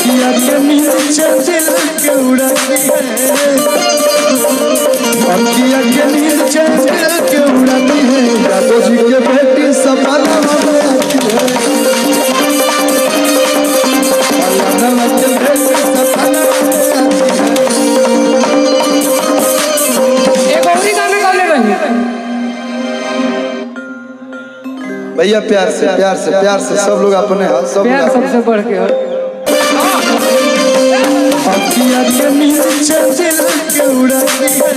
अखियाँ के नीचे दिल के उड़ाती है, अखियाँ के नीचे दिल के उड़ाती है, यादव जी के बेटी सपना में आती है, यादव के बेटी सपना में आती है। एक और ही गाना गा ले भैया प्यार से प्यार से प्यार से सब लोग अपने हाथ सब प्यार सबसे बढ़ के अखियाँ के नीचे दिल के उड़ाती है,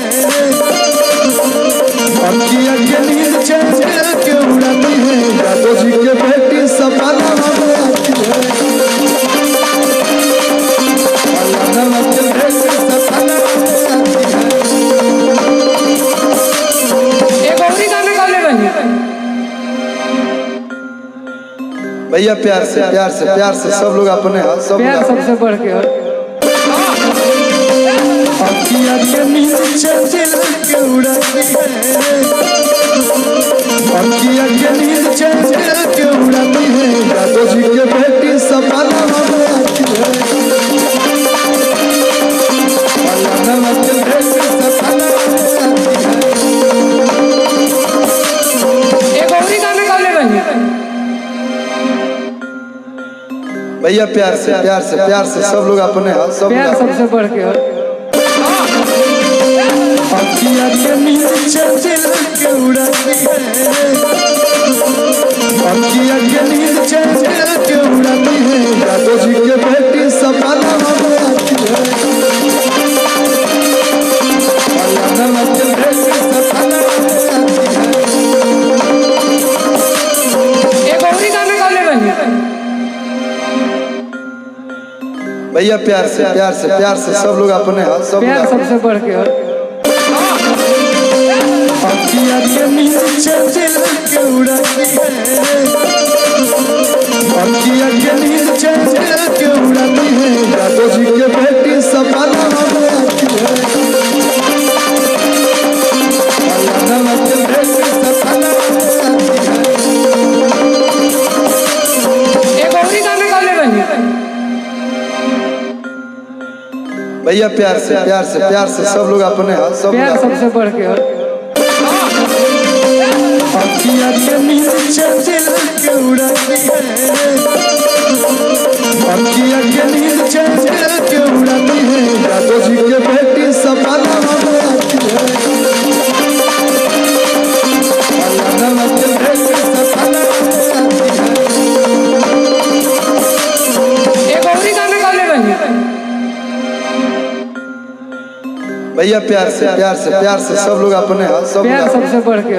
अखियाँ के नीचे दिल के उड़ाती है, यादव जी के बेटी सपना में आती है, यादव के बेटी सपना में आती है। एक और ही गाना गा ले भैया प्यार से प्यार से सब लोग अपने हाथ सब प्यार सबसे बढ़ के अखियाँ के नीचे दिल के उड़ाती है, अखियाँ के नीचे दिल के उड़ाती है, यादव जी के बेटी सपना में आती है, यादव के बेटी सपना में आती है। एक और ही गाना गा ले भैया प्यार से प्यार से सब लोग अपने हाथ सब प्यार सबसे बढ़ के अखियाँ के नीचे दिल के उड़ाती है, अखियाँ के नीचे दिल के उड़ाती है, यादव जी के बेटी सपना में आती है, यादव के बेटी सपना में आती है। एक और ही गाना गा ले भैया प्यार से प्यार से सब लोग अपने हाथ सब प्यार सबसे बढ़ के अखियाँ के नीचे दिल के उड़ाती है, अखियाँ के नीचे दिल के उड़ाती है, यादव जी के बेटी सपना में आती है, यादव के बेटी सपना में आती है। एक और ही गाना गा ले भैया प्यार से प्यार से सब लोग अपने हाथ सब प्यार सबसे बढ़ के अखियाँ के नीचे दिल के उड़ाती है, अखियाँ के नीचे दिल के उड़ाती है, यादव जी के बेटी सपना में आती है, यादव के बेटी सपना में आती है। एक और ही गाना गा ले भैया प्यार से सब लोग अपने हाथ सब प्यार सबसे बढ़ के